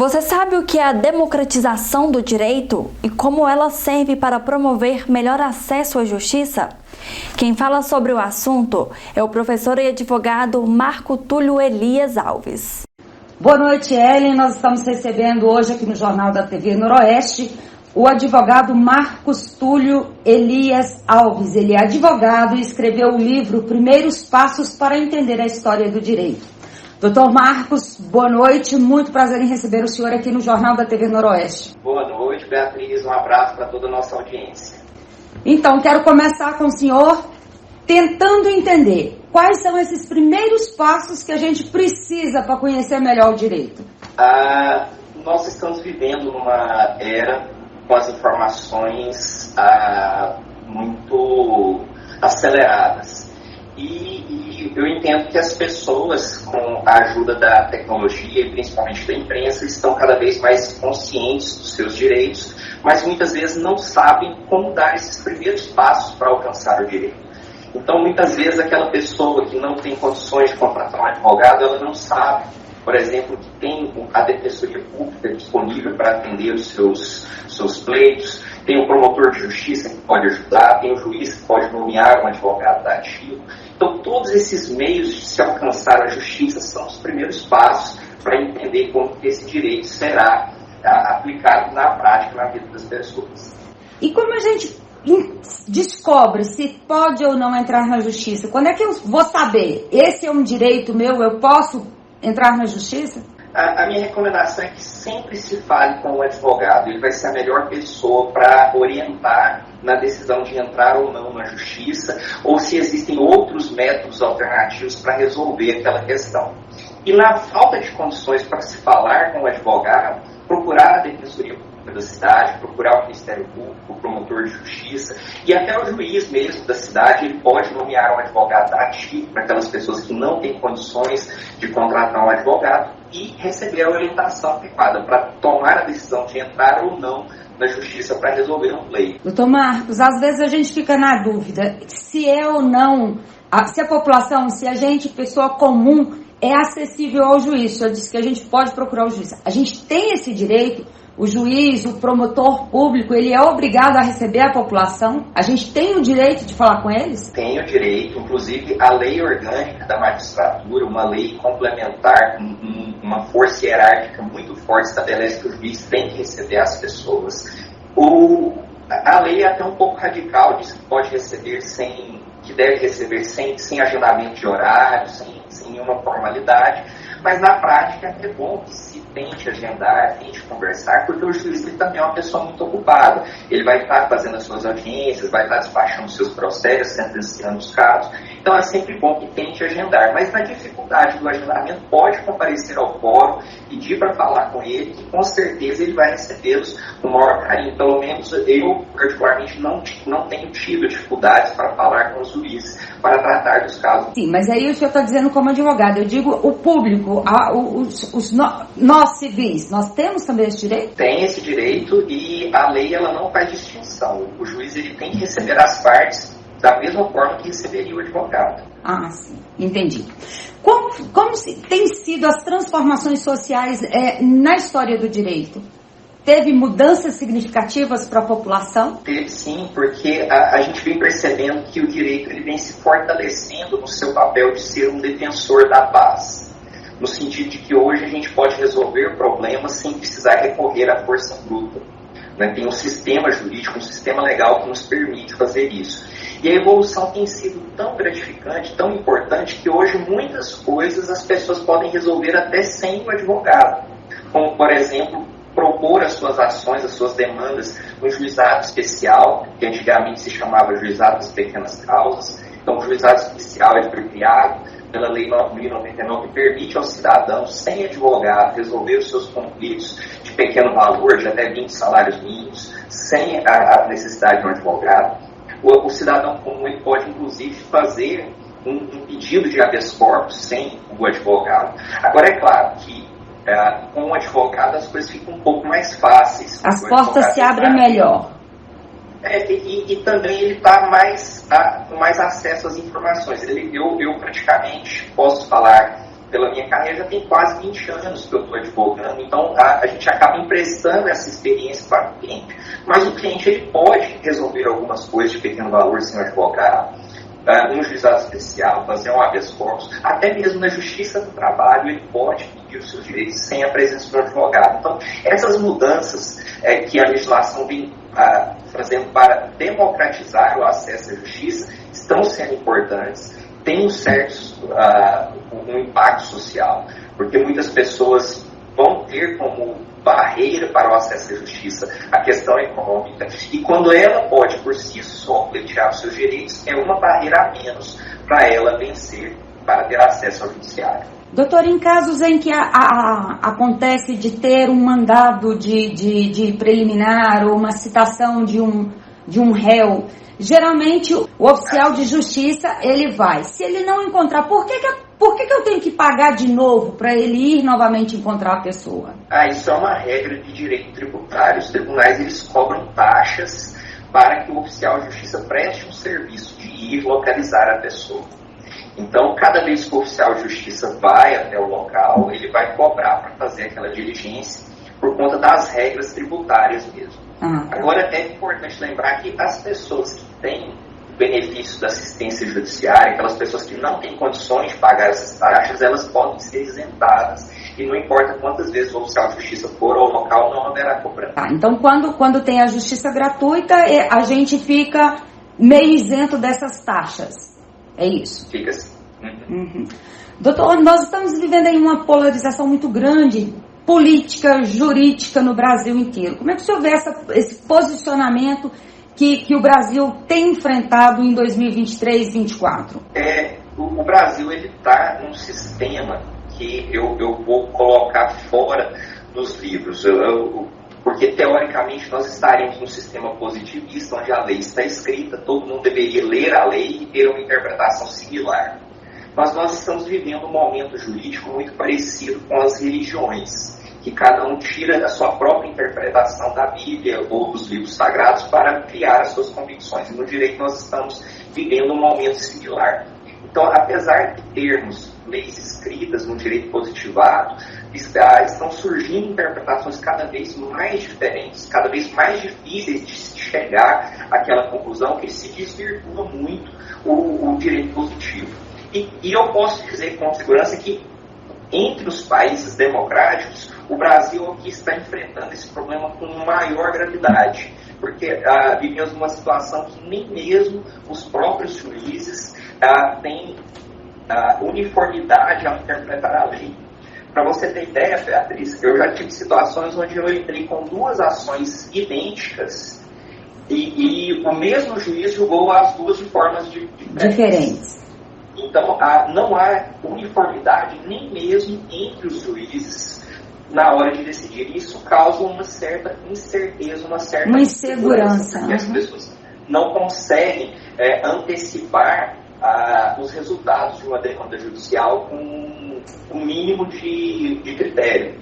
Você sabe o que é a democratização do direito e como ela serve para promover melhor acesso à justiça? Quem fala sobre o assunto é o professor e advogado Marco Túlio Elias Alves. Boa noite, Ellen. Nós estamos recebendo hoje aqui no Jornal da TV Noroeste o advogado Marcos Túlio Elias Alves. Ele é advogado e escreveu o livro Primeiros Passos para Entender a História do Direito. Doutor Marcos, boa noite, muito prazer em receber o senhor aqui no Jornal da TV Noroeste. Boa noite, Beatriz, um abraço para toda a nossa audiência. Então, quero começar com o senhor tentando entender quais são esses primeiros passos que a gente precisa para conhecer melhor o direito. Nós estamos vivendo numa era com as informações muito aceleradas. E eu entendo que as pessoas, com a ajuda da tecnologia e principalmente da imprensa, estão cada vez mais conscientes dos seus direitos, mas muitas vezes não sabem como dar esses primeiros passos para alcançar o direito. Então, muitas vezes, aquela pessoa que não tem condições de contratar um advogado, ela não sabe, por exemplo, que tem a Defensoria Pública disponível para atender os seus pleitos, tem o promotor de justiça que pode ajudar, tem o juiz que pode nomear um advogado da ativo. Então, todos esses meios de se alcançar a justiça são os primeiros passos para entender como esse direito será aplicado na prática, na vida das pessoas. E como a gente descobre se pode ou não entrar na justiça? Quando é que eu vou saber? Esse é um direito meu, eu posso entrar na justiça? A minha recomendação é que sempre se fale com o advogado. Ele vai ser a melhor pessoa para orientar na decisão de entrar ou não na justiça, ou se existem outros métodos alternativos para resolver aquela questão. E na falta de condições para se falar com o advogado, procurar a Defensoria Pública da cidade, procurar o Ministério Público, o promotor de justiça e até o juiz mesmo da cidade. Ele pode nomear um advogado ativo para aquelas pessoas que não têm condições de contratar um advogado e receber a orientação adequada para tomar a decisão de entrar ou não na justiça para resolver um pleito. Doutor Marcos, às vezes a gente fica na dúvida se é ou não, se a população, se a gente, pessoa comum, é acessível ao juiz. O senhor disse que a gente pode procurar o juiz. A gente tem esse direito? O juiz, o promotor público, ele é obrigado a receber a população? A gente tem o direito de falar com eles? Tem o direito, inclusive a lei orgânica da magistratura, uma lei complementar, uma força hierárquica muito forte, estabelece que o juiz tem que receber as pessoas. A lei é até um pouco radical, diz que pode receber que deve receber sem agendamento de horário, sem nenhuma formalidade, mas na prática é bom que se tente agendar, tente conversar, porque o juiz ele também é uma pessoa muito ocupada. Ele vai estar fazendo as suas audiências, vai estar despachando os seus processos, sentenciando os casos. Então é sempre bom que tente agendar, mas na dificuldade do agendamento pode comparecer ao fórum, pedir para falar com ele, que com certeza ele vai recebê-los com o maior carinho. Pelo menos eu, particularmente, não tenho tido dificuldades para falar com os juízes, para tratar dos casos. Sim, mas aí o senhor está dizendo como advogado, eu digo o público, nós civis, nós temos também esse direito? Tem esse direito e a lei ela não faz distinção. O juiz ele tem que receber as partes da mesma forma que receberia o advogado. Ah, sim, entendi. Como tem sido as transformações sociais na história do direito? Teve mudanças significativas para a população? Teve sim, porque a gente vem percebendo que o direito ele vem se fortalecendo no seu papel de ser um defensor da paz. No sentido de que hoje a gente pode resolver problemas sem precisar recorrer à força bruta. Tem um sistema jurídico, um sistema legal que nos permite fazer isso. E a evolução tem sido tão gratificante, tão importante, que hoje muitas coisas as pessoas podem resolver até sem o advogado. Como, por exemplo, propor as suas ações, as suas demandas no juizado especial, que antigamente se chamava juizado das pequenas causas. Então, o juizado especial ele foi criado pela Lei 9.099, que permite aos cidadãos, sem advogado, resolver os seus conflitos de pequeno valor, de até 20 salários mínimos, sem a necessidade de um advogado. O cidadão comum ele pode, inclusive, fazer um pedido de habeas corpus sem o advogado. Agora, é claro que com o advogado as coisas ficam um pouco mais fáceis. As portas se abrem melhor. E também ele está com mais acesso às informações. Eu praticamente posso falar pela minha carreira, já tem quase 20 anos que eu estou advogando, então a gente acaba emprestando essa experiência para o cliente. Mas o cliente ele pode resolver algumas coisas de pequeno valor sem o advogado, num juizado especial, fazer um habeas corpus, até mesmo na justiça do trabalho ele pode pedir os seus direitos sem a presença do advogado. Então, essas mudanças que a legislação vem fazendo para democratizar o acesso à justiça estão sendo importantes, têm um impacto social, porque muitas pessoas vão ter como barreira para o acesso à justiça a questão econômica, e quando ela pode por si só pleitear os seus direitos, é uma barreira a menos para ela vencer, para ter acesso ao judiciário. Doutor, em casos em que acontece de ter um mandado de preliminar ou uma citação de um réu, geralmente o oficial de justiça ele vai. Se ele não encontrar, por que eu tenho que pagar de novo para ele ir novamente encontrar a pessoa? Isso é uma regra de direito tributário. Os tribunais eles cobram taxas para que o oficial de justiça preste um serviço de ir localizar a pessoa. Então, cada vez que o oficial de justiça vai até o local, ele vai cobrar para fazer aquela diligência por conta das regras tributárias mesmo. Agora, é importante lembrar que as pessoas que têm o benefício da assistência judiciária, aquelas pessoas que não têm condições de pagar essas taxas, elas podem ser isentadas. E não importa quantas vezes o oficial de justiça for ao local, não haverá cobrança. Então, quando tem a justiça gratuita, a gente fica meio isento dessas taxas. É isso? Fica assim. Doutor, nós estamos vivendo aí uma polarização muito grande, política, jurídica no Brasil inteiro. Como é que o senhor vê esse posicionamento que o Brasil tem enfrentado em 2023 e 2024? O Brasil está num sistema que eu vou colocar fora dos livros. Porque, teoricamente, nós estaríamos num sistema positivista, onde a lei está escrita, todo mundo deveria ler a lei e ter uma interpretação similar. Mas nós estamos vivendo um momento jurídico muito parecido com as religiões, que cada um tira a sua própria interpretação da Bíblia ou dos livros sagrados para criar as suas convicções. E no direito nós estamos vivendo um momento similar. Então, apesar de termos leis escritas no direito positivado, estão surgindo interpretações cada vez mais diferentes, cada vez mais difíceis de chegar àquela conclusão que se desvirtua muito o direito positivo. E eu posso dizer com segurança que entre os países democráticos, o Brasil aqui está enfrentando esse problema com maior gravidade, porque vivemos uma situação que nem mesmo os próprios juízes têm uniformidade ao interpretar a lei. Para você ter ideia, Beatriz, eu já tive situações onde eu entrei com duas ações idênticas e o mesmo juiz julgou as duas de formas diferentes. Então, não há uniformidade nem mesmo entre os juízes na hora de decidir. Isso causa uma certa incerteza, uma certa insegurança. Porque as pessoas não conseguem antecipar os resultados de uma demanda judicial com um mínimo de critério.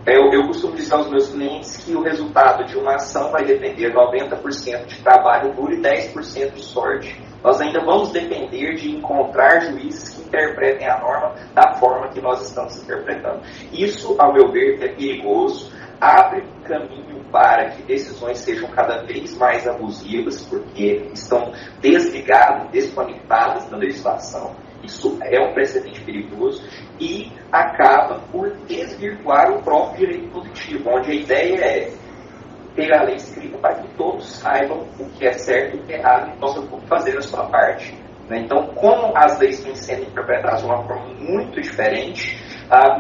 Eu costumo dizer aos meus clientes que o resultado de uma ação vai depender 90% de trabalho duro e 10% de sorte. Nós ainda vamos depender de encontrar juízes que interpretem a norma da forma que nós estamos interpretando. Isso, ao meu ver, é perigoso, abre caminho para que decisões sejam cada vez mais abusivas, porque estão desligadas, desconectadas da legislação. Isso é um precedente perigoso e acaba por desvirtuar o próprio direito positivo, onde a ideia é ter a lei escrita para que todos saibam o que é certo e o que é errado e possam fazer a sua parte. Então, como as leis vêm sendo interpretadas de uma forma muito diferente,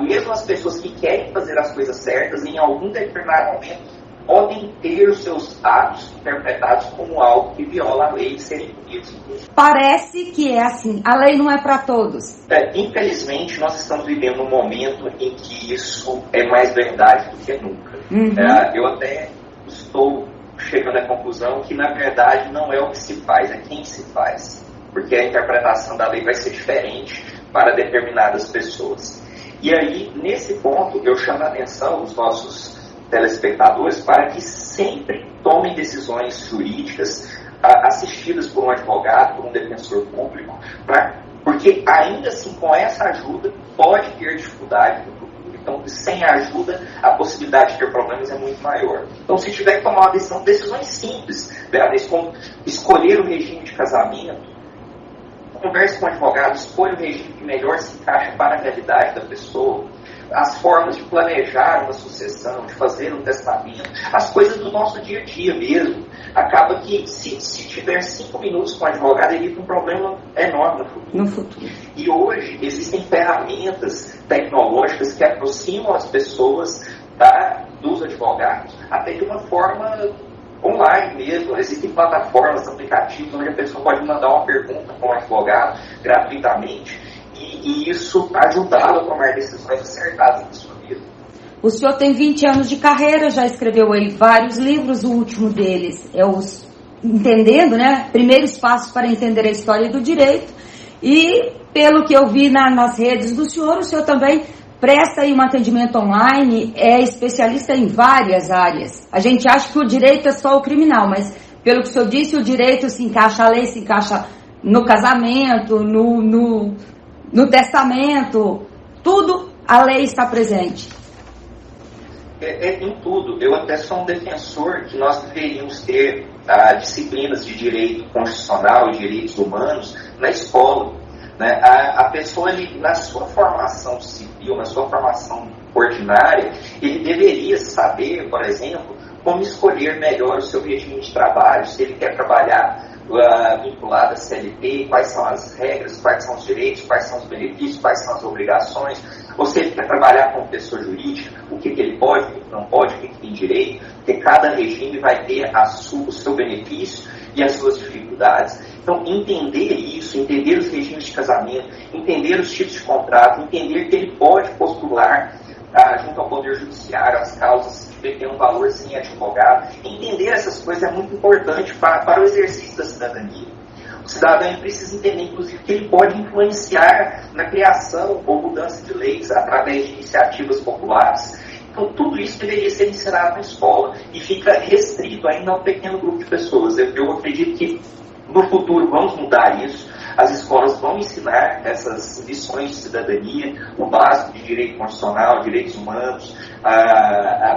mesmo as pessoas que querem fazer as coisas certas, em algum determinado momento, podem ter os seus atos interpretados como algo que viola a lei e serem punidos. Parece que é assim, a lei não é para todos. Infelizmente, nós estamos vivendo um momento em que isso é mais verdade do que nunca. Eu até estou chegando à conclusão que, na verdade, não é o que se faz, é quem se faz. Porque a interpretação da lei vai ser diferente para determinadas pessoas. E aí, nesse ponto, eu chamo a atenção dos nossos telespectadores para que sempre tomem decisões jurídicas assistidas por um advogado, por um defensor público, porque Porque ainda assim, com essa ajuda, pode ter dificuldade no futuro. Então, sem ajuda, a possibilidade de ter problemas é muito maior. Então, se tiver que tomar uma decisão, decisões simples, como escolher o regime de casamento, converse com o advogado, escolha o regime que melhor se encaixa para a realidade da pessoa, as formas de planejar uma sucessão, de fazer um testamento, as coisas do nosso dia a dia mesmo. Acaba que, se tiver 5 minutos com o advogado, evita um problema enorme no futuro. E hoje existem ferramentas tecnológicas que aproximam as pessoas dos advogados, até de uma forma online mesmo. Existem plataformas, aplicativos, onde a pessoa pode mandar uma pergunta para um advogado gratuitamente, e isso ajudá-lo a tomar decisões acertadas na sua vida. O senhor tem 20 anos de carreira, já escreveu aí vários livros, o último deles é os Entendendo, né? Primeiros Passos para Entender a História do Direito. E, pelo que eu vi nas redes do senhor, o senhor também presta aí um atendimento online, é especialista em várias áreas. A gente acha que o direito é só o criminal, mas, pelo que o senhor disse, o direito se encaixa, a lei se encaixa no casamento, no testamento, tudo a lei está presente. Em tudo. Eu até sou um defensor que nós deveríamos ter disciplinas de direito constitucional e direitos humanos na escola. Né? A pessoa, na sua formação civil, na sua formação ordinária, ele deveria saber, por exemplo, como escolher melhor o seu regime de trabalho, se ele quer trabalhar vinculado à CLT, quais são as regras, quais são os direitos, quais são os benefícios, quais são as obrigações, ou se ele quer trabalhar como pessoa jurídica, o que ele pode, o que não pode, o que tem direito, porque cada regime vai ter o seu benefício e as suas dificuldades. Então, entender isso, entender os regimes de casamento, entender os tipos de contrato, entender que ele pode postular junto ao Poder Judiciário as causas que têm um valor sem advogado. Entender essas coisas é muito importante para o exercício da cidadania. O cidadão precisa entender, inclusive, que ele pode influenciar na criação ou mudança de leis através de iniciativas populares. Então, tudo isso deveria ser ensinado na escola e fica restrito ainda a um pequeno grupo de pessoas. Eu acredito que no futuro vamos mudar isso. As escolas vão ensinar essas lições de cidadania, o básico de direito constitucional, direitos humanos,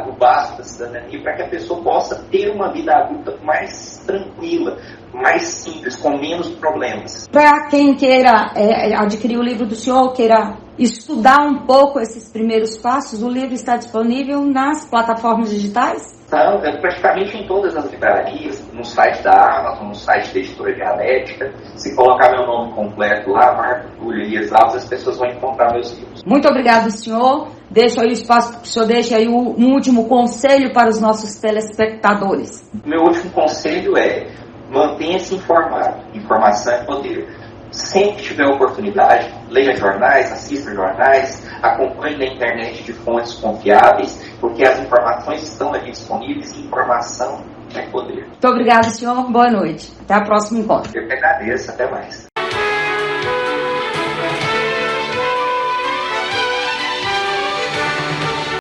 o básico da cidadania, para que a pessoa possa ter uma vida adulta mais tranquila, mais simples, com menos problemas. Para quem queira adquirir o livro do senhor, queira estudar um pouco esses primeiros passos, o livro está disponível nas plataformas digitais? Então, praticamente em todas as livrarias, no site da Amazon, no site da Editora Dialética. Se colocar meu nome completo lá, Marco Túlio Elias Alves, as pessoas vão encontrar meus livros. Muito obrigado, senhor. Deixo aí o espaço para o senhor, deixe aí um último conselho para os nossos telespectadores. Meu último conselho é: mantenha-se informado. Informação é poder. Sempre que tiver oportunidade, leia jornais, assista jornais, acompanhe na internet de fontes confiáveis, porque as informações estão ali disponíveis e informação é poder. Muito obrigado, senhor. Boa noite. Até o próximo encontro. Eu que agradeço. Até mais.